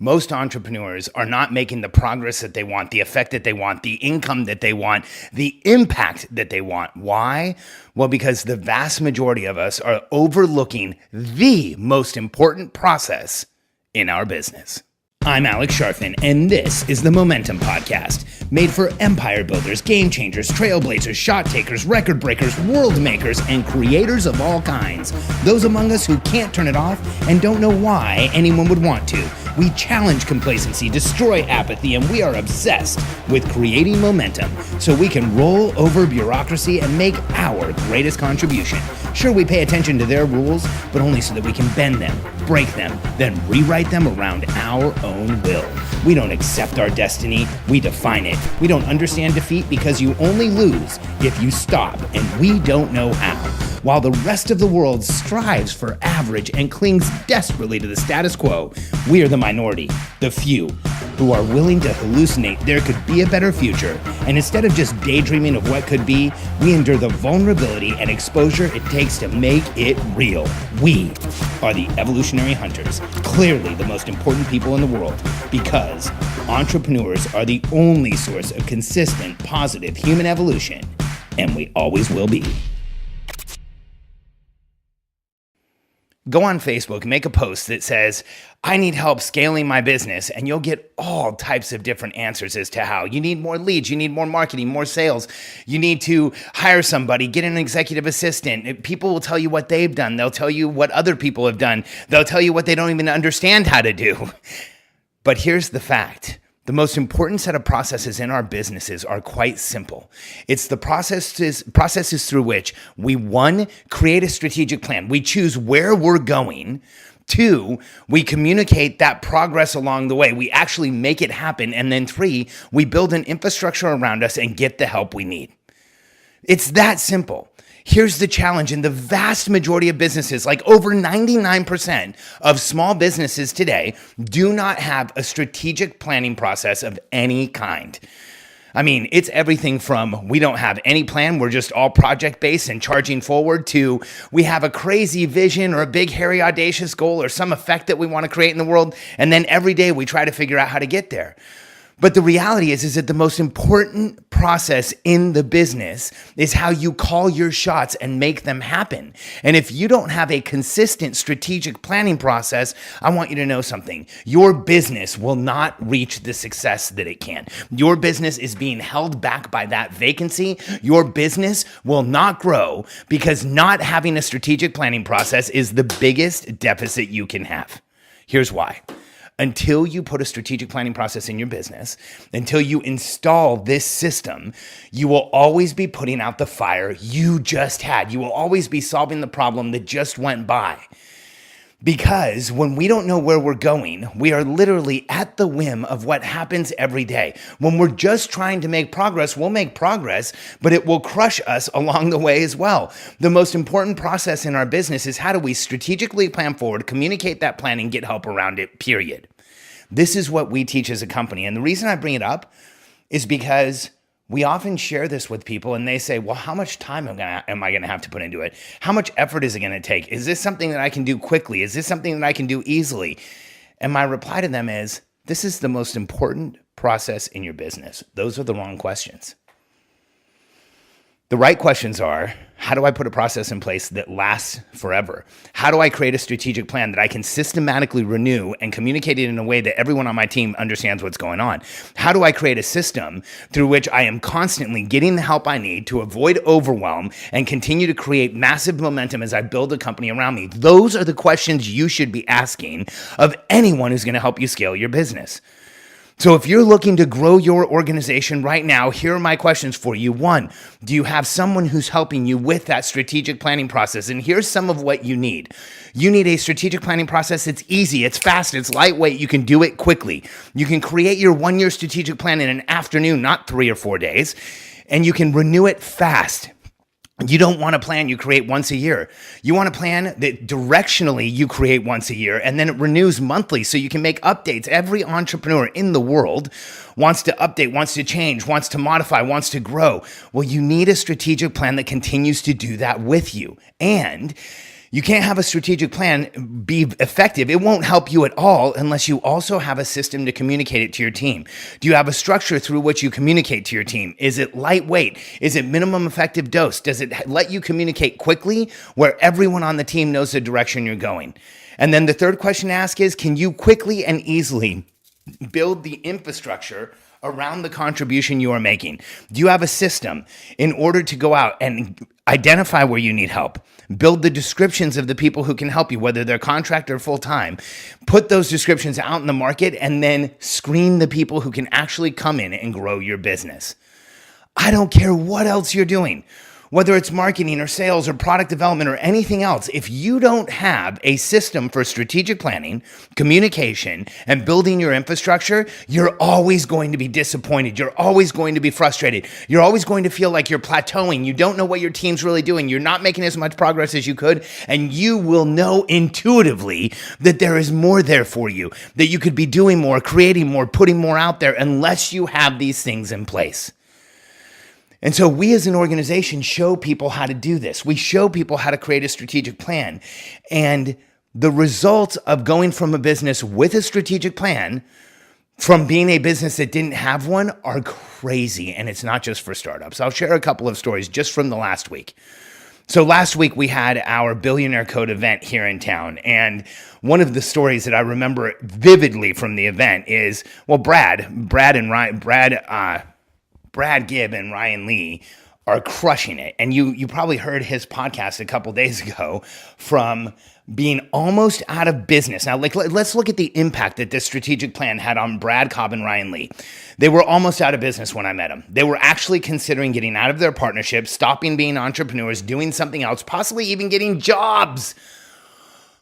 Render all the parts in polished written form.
Most entrepreneurs are not making the progress that they want, the effect that they want, the income that they want, the impact that they want. Why? Well, because the vast majority of us are overlooking the most important process in our business. I'm Alex Sharfin, and this is the Momentum Podcast, made for empire builders, game changers, trailblazers, shot takers, record breakers, world makers, and creators of all kinds. Those among us who can't turn it off and don't know why anyone would want to. We challenge complacency, destroy apathy, and we are obsessed with creating momentum so we can roll over bureaucracy and make our greatest contribution. Sure, we pay attention to their rules, but only so that we can bend them, break them, then rewrite them around our own will. We don't accept our destiny, we define it. We don't understand defeat because you only lose if you stop, and we don't know how. While the rest of the world strives for average and clings desperately to the status quo, we are the minority, the few, who are willing to hallucinate there could be a better future. And instead of just daydreaming of what could be, we endure the vulnerability and exposure it takes to make it real. We are the evolutionary hunters, clearly the most important people in the world, because entrepreneurs are the only source of consistent, positive human evolution, and we always will be. Go on Facebook and make a post that says, I need help scaling my business, and you'll get all types of different answers as to how. You need more leads, you need more marketing, more sales, you need to hire somebody, get an executive assistant. People will tell you what they've done, they'll tell you what other people have done, they'll tell you what they don't even understand how to do. But here's the fact. The most important set of processes in our businesses are quite simple. It's the processes through which we, 1, create a strategic plan. We choose where we're going. 2, we communicate that progress along the way. We actually make it happen. And then 3, we build an infrastructure around us and get the help we need. It's that simple. Here's the challenge in the vast majority of businesses, like over 99% of small businesses today, do not have a strategic planning process of any kind. I mean, it's everything from we don't have any plan, we're just all project-based and charging forward, to we have a crazy vision or a big, hairy, audacious goal or some effect that we want to create in the world, and then every day we try to figure out how to get there. But the reality is that the most important process in the business is how you call your shots and make them happen. And if you don't have a consistent strategic planning process, I want you to know something. Your business will not reach the success that it can. Your business is being held back by that vacancy. Your business will not grow because not having a strategic planning process is the biggest deficit you can have. Here's why. Until you put a strategic planning process in your business, until you install this system, you will always be putting out the fire you just had. You will always be solving the problem that just went by. Because when we don't know where we're going, we are literally at the whim of what happens every day. When we're just trying to make progress, we'll make progress, but it will crush us along the way as well. The most important process in our business is how do we strategically plan forward, communicate that plan, and get help around it, period. This is what we teach as a company. And the reason I bring it up is because we often share this with people and they say, well, how much time am I going to have to put into it? How much effort is it going to take? Is this something that I can do quickly? Is this something that I can do easily? And my reply to them is, this is the most important process in your business. Those are the wrong questions. The right questions are, how do I put a process in place that lasts forever? How do I create a strategic plan that I can systematically renew and communicate it in a way that everyone on my team understands what's going on? How do I create a system through which I am constantly getting the help I need to avoid overwhelm and continue to create massive momentum as I build a company around me? Those are the questions you should be asking of anyone who's going to help you scale your business. So if you're looking to grow your organization right now, here are my questions for you. 1, do you have someone who's helping you with that strategic planning process? And here's some of what you need. You need a strategic planning process that's easy, it's fast, it's lightweight, you can do it quickly. You can create your 1-year strategic plan in an afternoon, not 3 or 4 days, and you can renew it fast. You don't want a plan you create once a year. You want a plan that directionally you create once a year and then it renews monthly so you can make updates. Every entrepreneur in the world wants to update, wants to change, wants to modify, wants to grow. Well, you need a strategic plan that continues to do that with you. And You can't have a strategic plan be effective. It won't help you at all unless you also have a system to communicate it to your team. Do you have a structure through which you communicate to your team? Is it lightweight? Is it minimum effective dose? Does it let you communicate quickly where everyone on the team knows the direction you're going? And then the third question to ask is, can you quickly and easily build the infrastructure around the contribution you are making? Do you have a system in order to go out and identify where you need help? Build the descriptions of the people who can help you, whether they're contract or full-time. Put those descriptions out in the market and then screen the people who can actually come in and grow your business. I don't care what else you're doing, whether it's marketing or sales or product development or anything else. If you don't have a system for strategic planning, communication, and building your infrastructure, you're always going to be disappointed. You're always going to be frustrated. You're always going to feel like you're plateauing. You don't know what your team's really doing. You're not making as much progress as you could, and you will know intuitively that there is more there for you, that you could be doing more, creating more, putting more out there, unless you have these things in place. And so we as an organization show people how to do this. We show people how to create a strategic plan. And the results of going from a business with a strategic plan from being a business that didn't have one are crazy. And it's not just for startups. I'll share a couple of stories just from the last week. So last week we had our Billionaire Code event here in town. And one of the stories that I remember vividly from the event is, well, Brad Gibb and Ryan Lee are crushing it. And you probably heard his podcast a couple days ago from being almost out of business. Now, let's look at the impact that this strategic plan had on Brad Cobb and Ryan Lee. They were almost out of business when I met them. They were actually considering getting out of their partnership, stopping being entrepreneurs, doing something else, possibly even getting jobs.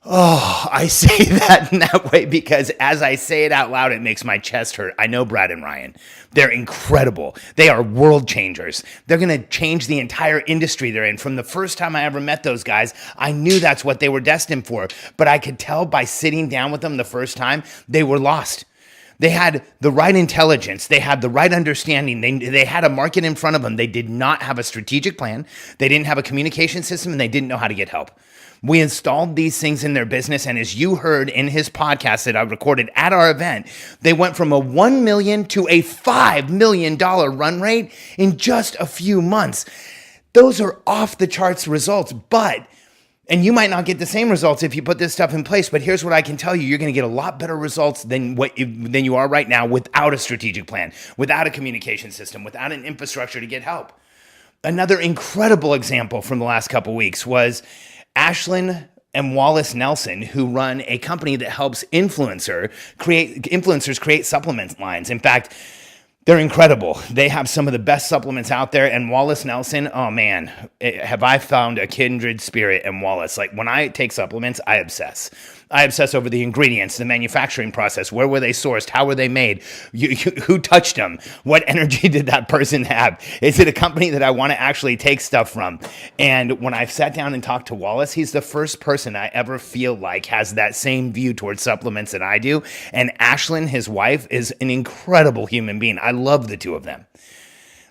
Oh, I say that in that way because as I say it out loud, it makes my chest hurt. I know Brad and Ryan. They're incredible. They are world changers. They're going to change the entire industry they're in. From the first time I ever met those guys, I knew that's what they were destined for. But I could tell by sitting down with them the first time, they were lost. They had the right intelligence. They had the right understanding. They had a market in front of them. They did not have a strategic plan. They didn't have a communication system, and they didn't know how to get help. We installed these things in their business, and as you heard in his podcast that I recorded at our event, they went from a $1 million to a $5 million run rate in just a few months. Those are off the charts results, and you might not get the same results if you put this stuff in place, but here's what I can tell you. You're going to get a lot better results than you are right now without a strategic plan, without a communication system, without an infrastructure to get help. Another incredible example from the last couple weeks was Ashlyn and Wallace Nelson, who run a company that helps influencers create supplement lines. In fact, they're incredible. They have some of the best supplements out there. And Wallace Nelson, oh man, have I found a kindred spirit in Wallace. Like when I take supplements, I obsess. I obsess over the ingredients, the manufacturing process. Where were they sourced? How were they made? Who touched them? What energy did that person have? Is it a company that I want to actually take stuff from? And when I've sat down and talked to Wallace, he's the first person I ever feel like has that same view towards supplements that I do. And Ashlyn, his wife, is an incredible human being. I love the two of them.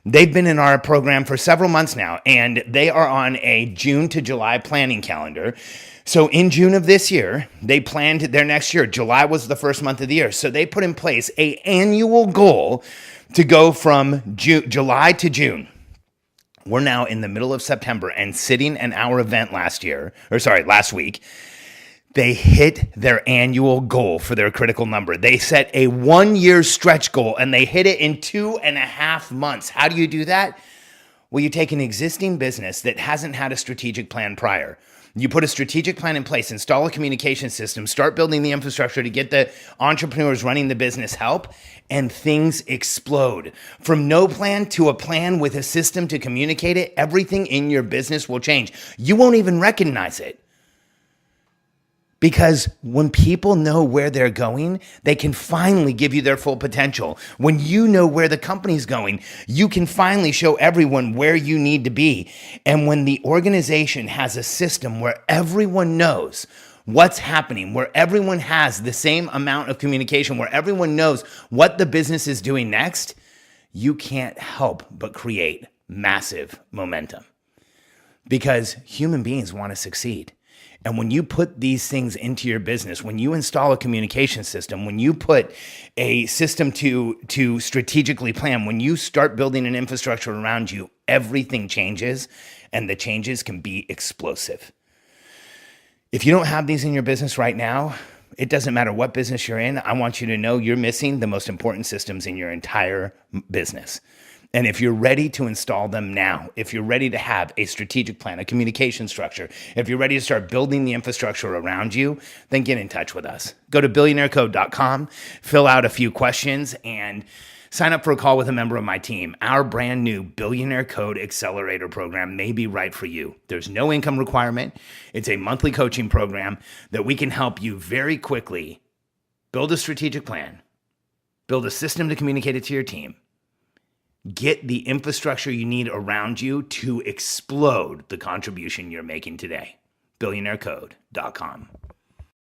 They've been in our program for several months now, and they are on a June to July planning calendar. So in June of this year, they planned their next year. July was the first month of the year. So they put in place an annual goal to go from July to June. We're now in the middle of September, and sitting in our event last week, they hit their annual goal for their critical number. They set a 1-year stretch goal, and they hit it in 2.5 months. How do you do that? Well, you take an existing business that hasn't had a strategic plan prior. You put a strategic plan in place, install a communication system, start building the infrastructure to get the entrepreneurs running the business help, and things explode. From no plan to a plan with a system to communicate it, everything in your business will change. You won't even recognize it. Because when people know where they're going, they can finally give you their full potential. When you know where the company's going, you can finally show everyone where you need to be. And when the organization has a system where everyone knows what's happening, where everyone has the same amount of communication, where everyone knows what the business is doing next, you can't help but create massive momentum. Because human beings want to succeed. And when you put these things into your business, when you install a communication system, when you put a system to strategically plan, when you start building an infrastructure around you, everything changes, and the changes can be explosive. If you don't have these in your business right now, it doesn't matter what business you're in. I want you to know you're missing the most important systems in your entire business. And if you're ready to install them now, if you're ready to have a strategic plan, a communication structure, if you're ready to start building the infrastructure around you, then get in touch with us. Go to billionairecode.com, fill out a few questions, and sign up for a call with a member of my team. Our brand new Billionaire Code Accelerator program may be right for you. There's no income requirement. It's a monthly coaching program that we can help you very quickly build a strategic plan, build a system to communicate it to your team, get the infrastructure you need around you to explode the contribution you're making today. billionairecode.com.